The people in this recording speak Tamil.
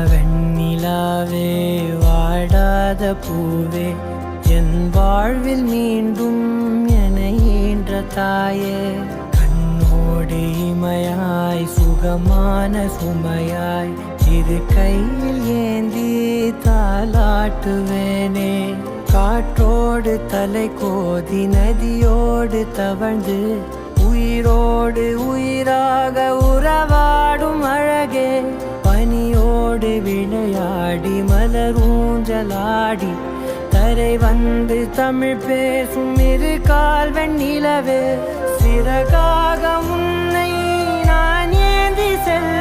வெண்ணிலாவே வாடாத பூவே என் வாழ்வில் மீண்டும் என ஈன்ற தாயே கண்ணோடு இமையாய் சுகமான சுமையாய் இரு கையில் ஏந்தி தாலாட்டுவேனே காற்றோடு தலை கோதி நதியோடு தவழ்ந்து உயிரோடு உயிராக உறவாடும் அழகே பனியோடு விளையாடி மலரூஞ்சலாடி தரை வந்து தமிழ் பேசும் இரு கால் வெண்ணிலவே சிறகாக உன்னை நான் ஏந்தி செல்ல